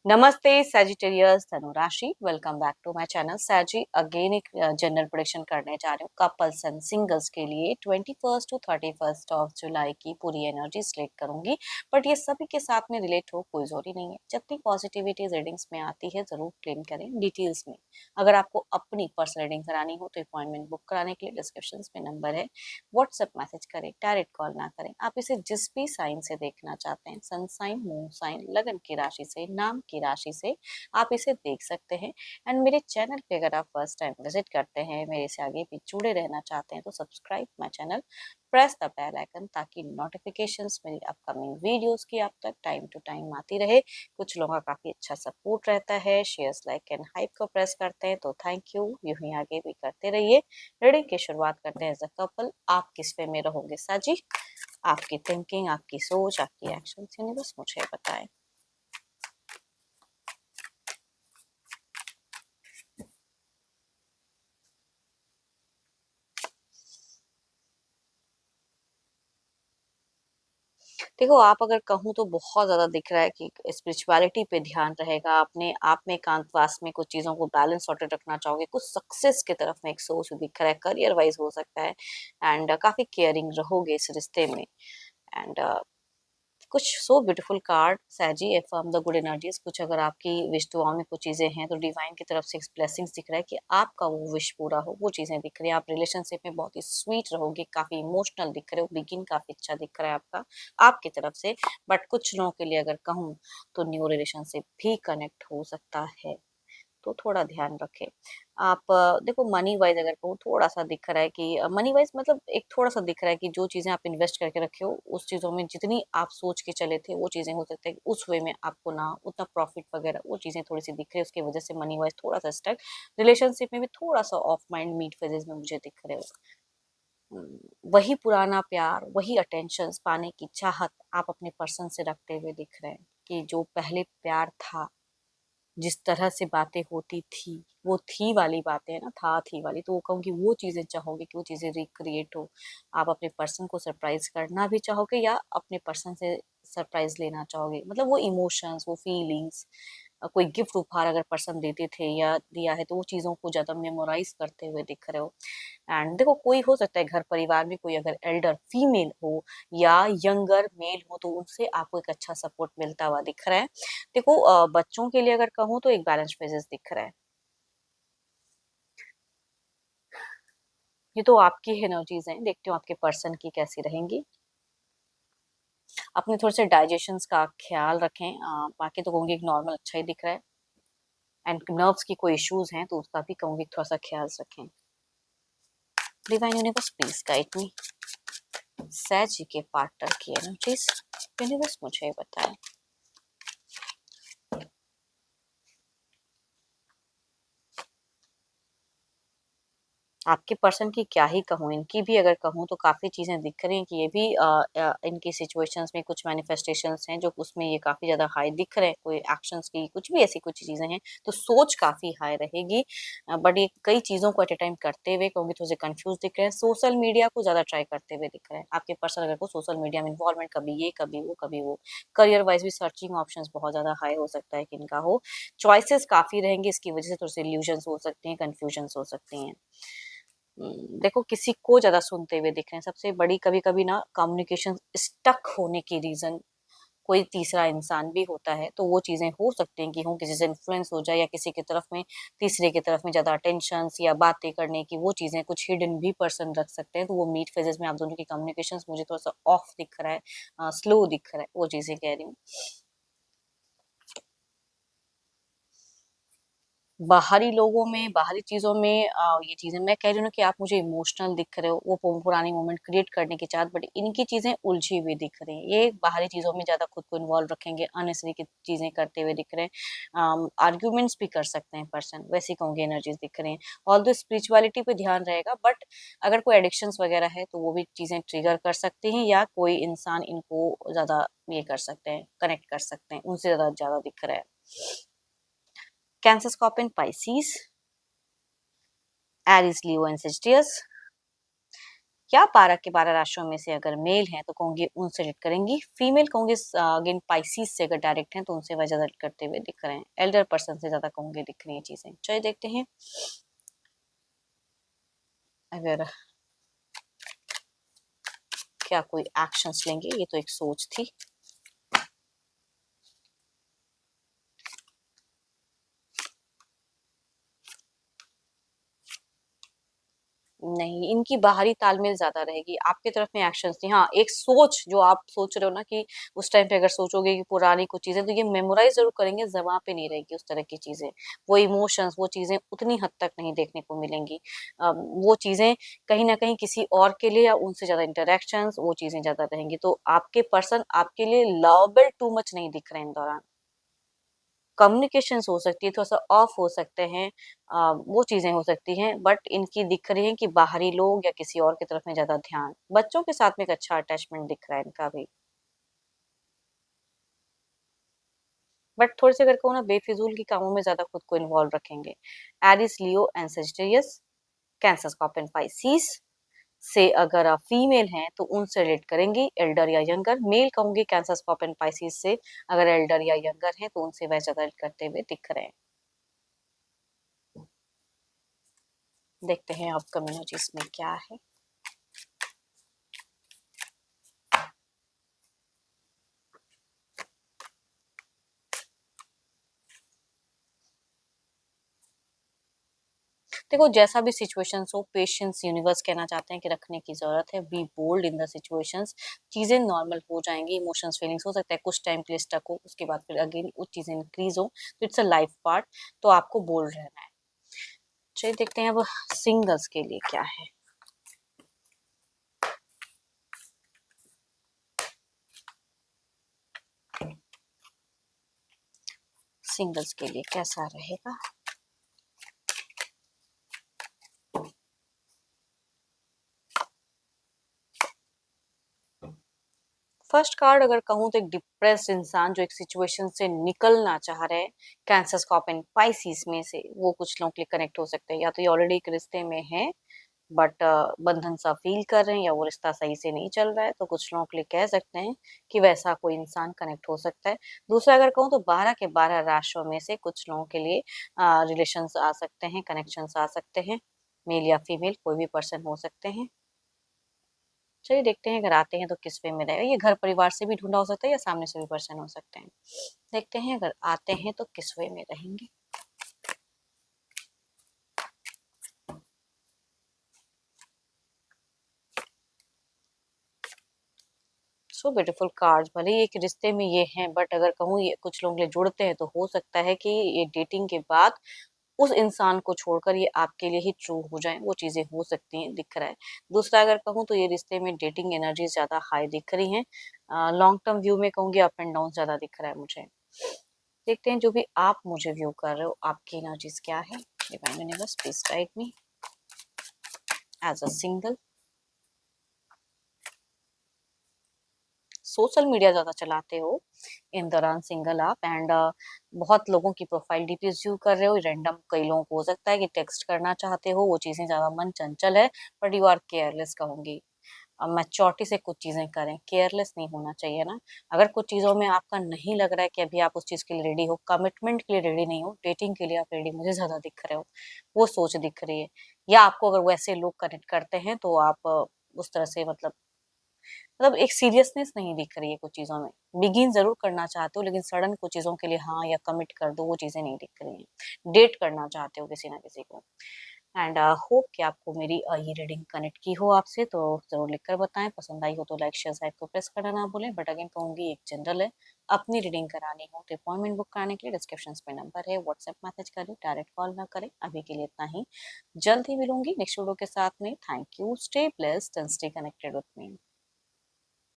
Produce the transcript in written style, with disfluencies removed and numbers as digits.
नमस्ते सैजिटेरियस धनुराशि, welcome back to my channel Sagi. Again एक जनरल प्रेडिक्शन करने जा रही हूँ कपल्स एंड सिंगल्स के लिए 21 टू 31 ऑफ जुलाई की पूरी एनर्जी सिलेक्ट करूंगी। बट ये सभी के साथ में रिलेट हो कोई जरूरी नहीं है। जितनी पॉजिटिविटी रीडिंग्स में आती है जरूर क्लेम करें डिटेल्स में। अगर आपको अपनी पर्सनल रीडिंग करानी हो तो अपॉइंटमेंट बुक कराने के लिए डिस्क्रिप्शन में नंबर है, व्हाट्सएप मैसेज करें, डायरेक्ट कॉल ना करें। आप इसे जिस भी साइन से देखना चाहते हैं, सन साइन, मून साइन, लगन की राशि से, नाम की राशि से आप इसे देख सकते हैं। एंड मेरे चैनल पे अगर आप फर्स्ट टाइम विजिट करते हैं, मेरे से आगे भी जुड़े रहना चाहते हैं तो subscribe my channel, press the bell icon ताकि नोटिफिकेशंस मेरी अपकमिंग वीडियोस की आप तक टाइम टू टाइम आती रहे। कुछ लोगों का काफी अच्छा सपोर्ट रहता है, शेयर्स, लाइक एंड हाइप को प्रेस करते हैं तो थैंक यू। यूं ही आगे भी करते रहिए। रीडिंग की शुरुआत करते हैं। एज अ कपल आप किस वे में रहोगे साजी? आपकी थिंकिंग, आपकी सोच, आपकी एक्शन यूनिवर्स मुझे बताएं। देखो, आप अगर कहूँ तो बहुत ज़्यादा दिख रहा है कि स्पिरिचुअलिटी पे ध्यान रहेगा, अपने आप में एकांतवास में कुछ चीज़ों को बैलेंस सॉर्टेड रखना चाहोगे, कुछ सक्सेस की तरफ में एक सोच दिख रहा है, करियर वाइज हो सकता है। एंड काफ़ी केयरिंग रहोगे इस रिश्ते में। एंड कुछ so beautiful card Sagi from the good energies. कुछ अगर आपकी विश दुआओं में कुछ चीजें हैं तो डिवाइन की तरफ से ब्लेसिंग्स दिख रहा है कि आपका वो विश पूरा हो, वो चीजें दिख रही है। आप रिलेशनशिप में बहुत ही स्वीट रहोगे, काफी इमोशनल दिख रहे हो, बिगिन काफी अच्छा दिख रहा है आपका, आपकी तरफ से। बट कुछ लोगों के लिए अगर कहूँ तो न्यू रिलेशनशिप भी कनेक्ट हो सकता है, तो थोड़ा ध्यान रखें। आप देखो, मनी वाइज अगर कहूँ थोड़ा सा दिख रहा है कि मनी वाइज मतलब एक थोड़ा सा दिख रहा है कि जो चीजें आप इन्वेस्ट करके रखे हो उस चीजों में जितनी आप सोच के चले थे वो चीजें हो सकता है कि उस वे में आपको ना उतना प्रॉफिट वगैरह, वो चीजें थोड़ी सी दिख रही है, उसकी वजह से मनी वाइज थोड़ा सा स्टक। रिलेशनशिप में भी थोड़ा सा ऑफ माइंड मीट फेजेस में मुझे दिख रहे हो। वही पुराना प्यार, वही अटेंशन पाने की चाहत आप अपने पर्सन से रखते हुए दिख रहे हैं कि जो पहले प्यार था, जिस तरह से बातें होती थी, वो थी वाली बातें है ना, था थी वाली, तो वो कहूँगी वो चीज़ें चाहोगे कि वो चीज़ें रिक्रिएट हो। आप अपने पर्सन को सरप्राइज करना भी चाहोगे या अपने पर्सन से सरप्राइज लेना चाहोगे, मतलब वो इमोशंस, वो फीलिंग्स, कोई गिफ्ट उपहार अगर पर्सन देते थे या दिया है तो वो चीज़ों को ज़्यादा मेमोराइज करते हुए दिख रहे हो। एंड देखो, कोई हो सकता है घर परिवार में कोई अगर एल्डर फीमेल हो या यंगर मेल हो तो उनसे आपको एक अच्छा सपोर्ट मिलता हुआ दिख रहा है। देखो, बच्चों के लिए अगर कहूँ तो एक बैलेंस फेजेस दिख रहा है। ये तो आपकी एनर्जीज हैं, देखती हूँ आपके पर्सन की कैसी रहेंगी। अपने थोड़े से डाइजेशंस का ख्याल रखें। बाकी तो कहूँगी एक नॉर्मल अच्छा ही दिख रहा है। एंड नर्व्स की कोई इश्यूज हैं तो उसका भी कहूँगी थोड़ा सा ख्याल रखें। Divine universe please guide me. सैज जी के पार्टनर की एनर्जीज यूनिवर्स मुझे बताएं। आपके पर्सन की क्या ही कहूँ, इनकी भी अगर कहूँ तो काफ़ी चीज़ें दिख रही हैं कि ये भी इनकी सिचुएशंस में कुछ मैनिफेस्टेशंस हैं जो उसमें ये काफ़ी ज़्यादा हाई दिख रहे हैं, कोई एक्शंस की कुछ भी ऐसी कुछ चीज़ें हैं तो सोच काफ़ी हाई रहेगी। बट ये कई चीज़ों को एट ए टाइम करते हुए कहूँगी थोड़े से कंफ्यूज दिख रहे हैं, सोशल मीडिया को ज़्यादा ट्राई करते हुए दिख रहे हैं आपके पर्सन। अगर को सोशल मीडिया में इन्वॉल्वमेंट, कभी ये कभी वो कभी वो। करियर वाइज भी सर्चिंग ऑप्शन बहुत ज़्यादा हाई हो सकता है कि इनका हो। चॉइसेस काफ़ी रहेंगी, इसकी वजह से थोड़े से इल्यूजन्स हो सकते हैं, कन्फ्यूजन्स हो सकती हैं। देखो, किसी को ज़्यादा सुनते हुए दिख रहे हैं। सबसे बड़ी कभी-कभी ना कम्युनिकेशन स्टक होने की रीज़न कोई तीसरा इंसान भी होता है, तो वो चीज़ें हो सकती हैं कि हो किसी से इन्फ्लुएंस हो जाए या किसी की तरफ में, तीसरे की तरफ में ज़्यादा अटेंशन्स या बातें करने की वो चीज़ें कुछ हिडन भी पर्सन रख सकते हैं। तो वो मीट फेजेज़ में आप दोनों की कम्युनिकेशंस मुझे थोड़ा-सा ऑफ दिख रहा है, स्लो दिख रहा है, वो चीज़ें कह रही हूँ। बाहरी लोगों में, बाहरी चीज़ों में ये चीज़ें मैं कह रही हूँ ना कि आप मुझे इमोशनल दिख रहे हो, वो पुरानी मोमेंट क्रिएट करने की चाहत, बट इनकी चीज़ें उलझी हुई दिख रही हैं। ये बाहरी चीज़ों में ज़्यादा खुद को इन्वॉल्व रखेंगे, अननेसेसरी की चीज़ें करते हुए दिख रहे हैं। आर्ग्यूमेंट्स भी कर सकते हैं पर्सन, वैसी कहूँगी एनर्जीज़ दिख रही हैं। ऑल्दो स्पिरिचुअलिटी पे ध्यान रहेगा, बट अगर कोई एडिक्शंस वगैरह है तो वो भी चीज़ें ट्रिगर कर सकती हैं या कोई इंसान इनको ज़्यादा ये कर सकते हैं, कनेक्ट कर सकते हैं, उनसे ज़्यादा ज़्यादा दिख रहा है। Cancer, Scorpion, Pisces, Aries, Leo and Sagittarius. या 12 के 12 राशियों में से अगर मेल हैं तो कहूँगी उनसे रिलेट करेंगी। फीमेल कहूँगी अगेन पाइसेस से अगर डायरेक्ट हैं तो उनसे वह ज़्यादा रिलेट करते हुए दिख रहे हैं। एल्डर पर्सन से ज़्यादा कहूँगी दिख रही हैं चीज़ें। चलिए देखते हैं अगर क्या कोई एक्शंस लेंगे। ये तो एक सोच थी। नहीं, इनकी बाहरी तालमेल ज़्यादा रहेगी, आपकी तरफ में एक्शंस नहीं। हाँ, एक सोच जो आप सोच रहे हो ना कि उस टाइम पे अगर सोचोगे कि पुरानी कुछ चीज़ें तो ये मेमोराइज़ ज़रूर करेंगे, ज़बाँ पे नहीं रहेगी उस तरह की चीज़ें। वो इमोशंस, वो चीज़ें उतनी हद तक नहीं देखने को मिलेंगी। वो चीज़ें कहीं न कहीं किसी और के लिए या उनसे ज़्यादा इंटरैक्शंस वो चीज़ें ज़्यादा रहेंगी। तो आपके पर्सन आपके लिए लवेबल टू मच नहीं दिख रहे हैं इन दौरान। कम्युनिकेशंस हो सकती है, थोड़ा-सा ऑफ हो सकते हैं वो चीज़ें हो सकती हैं, बट इनकी दिख रही है कि बाहरी लोग या किसी और की तरफ में ज़्यादा ध्यान। बच्चों के साथ में एक अच्छा अटैचमेंट दिख रहा है इनका भी। बट थोड़े-से अगर कहूँ ना बेफिज़ूल के कामों में ज़्यादा खुद को इन्वॉल्व रखेंगे। Aries, Leo and Sagittarius, Cancer, Scorpion, Pisces से अगर आप फीमेल हैं तो उनसे रिलेट करेंगी, एल्डर या यंगर। मेल कहूँगी कैंसर, स्कॉर्पियन, पाइसेस से अगर एल्डर या यंगर हैं तो उनसे वह ज़्यादा रिलेट करते हुए दिख रहे हैं। देखते हैं अपकमिंग एनर्जीज़ में क्या है। देखो जैसा भी सिचुएशंस हो पेशेंस यूनिवर्स कहना चाहते हैं कि रखने की ज़रूरत है। Be bold in the situations. चीज़ें नॉर्मल हो जाएँगी, इमोशंस फीलिंग्स हो सकता है कुछ टाइम के लिए स्टक हो, उसके बाद फिर अगेन वो चीज़ें इंक्रीज़ हो, तो इट्स अ लाइफ पार्ट। तो आपको बोल्ड रहना है। चलिए देखते हैं अब सिंगल्स के लिए क्या है। सिंगल्स के लिए कैसा रहेगा? फर्स्ट कार्ड अगर कहूँ तो एक डिप्रेस्ड इंसान जो एक सिचुएशन से निकलना चाह रहे हैं, कैंसर, स्कॉर्पियन, पाइसेस में से वो कुछ लोगों के लिए कनेक्ट हो सकते हैं। या तो ये ऑलरेडी एक रिश्ते में हैं बट बंधन सा फील कर रहे हैं या वो रिश्ता सही से नहीं चल रहा है, तो कुछ लोगों के लिए कह सकते हैं कि वैसा कोई इंसान कनेक्ट हो सकता है। दूसरा अगर कहूँ तो 12 के 12 राशियों में से कुछ लोगों के लिए रिलेशंस आ सकते हैं, कनेक्शंस आ सकते हैं। मेल या फीमेल कोई भी पर्सन हो सकते हैं। चलिए देखते हैं अगर आते हैं तो किस वे में रहेगा। ये घर परिवार से भी ढूँढा हो सकता है या सामने से भी पर्सन हो सकते हैं। देखते हैं अगर आते हैं तो किस वे में रहेंगे। सो ब्यूटीफुल कार्ड्स भले ही एक रिश्ते में ये हैं बट अगर कहूँ ये कुछ लोगों के लिए जुड़ते हैं तो हो सकता है कि ये डेटिंग के बाद उस इंसान को छोड़कर ये आपके लिए ही ट्रू हो जाएँ, वो चीज़ें हो सकती हैं, दिख रहा है। दूसरा अगर कहूँ तो ये रिश्ते में डेटिंग एनर्जी ज़्यादा हाई दिख रही हैं। लॉन्ग टर्म व्यू में कहूँगी अप एंड डाउन ज़्यादा दिख रहा है मुझे। देखते हैं जो भी आप मुझे व्यू कर रहे हो, आपकी एनर्जीज़ क्या है? Divine universe please guide me as a single. Social media ज़्यादा चलाते हो इन दौरान सिंगल आप एंड बहुत लोगों की प्रोफाइल डीपीज़ व्यू कर रहे हो रैंडम कई लोगों को हो सकता है कि टेक्स्ट करना चाहते हो वो चीज़ें ज़्यादा मन चंचल है बट यू आर केयरलेस कहूँगी। मैच्योरिटी से कुछ चीज़ें करें, केयरलेस नहीं होना चाहिए ना। अगर कुछ चीज़ों में आपका नहीं लग रहा है कि अभी आप उस चीज़ के लिए रेडी हो, कमिटमेंट के लिए रेडी नहीं हो, डेटिंग के लिए आप रेडी मुझे ज़्यादा दिख रहे हो, वो सोच दिख रही है। या आपको अगर वैसे लोग कनेक्ट करते हैं तो आप उस तरह से मतलब एक सीरियसनेस नहीं दिख रही है कुछ चीज़ों में। बिगिन ज़रूर करना चाहते हो लेकिन सडन कुछ चीज़ों के लिए हाँ या कमिट कर दो वो चीज़ें नहीं दिख रही हैं। डेट करना चाहते हो किसी न किसी को एंड होप कि आपको मेरी ये रीडिंग कनेक्ट की हो आपसे तो ज़रूर लिख कर बताएँ। पसंद आई हो तो लाइक, शेयर, सब्सक्राइब को प्रेस करना ना भूलें। बट अगेन कहूँगी एक जनरल है, अपनी रीडिंग करानी हो तो अपॉइंटमेंट बुक कराने के लिए डिस्क्रिप्शंस में नंबर है, व्हाट्सएप मैसेज करें, डायरेक्ट कॉल ना करें। अभी के लिए इतना ही। जल्द ही मिलूँगी नेक्स्ट वीडियो के साथ में। Thank you, stay blessed and stay connected with me.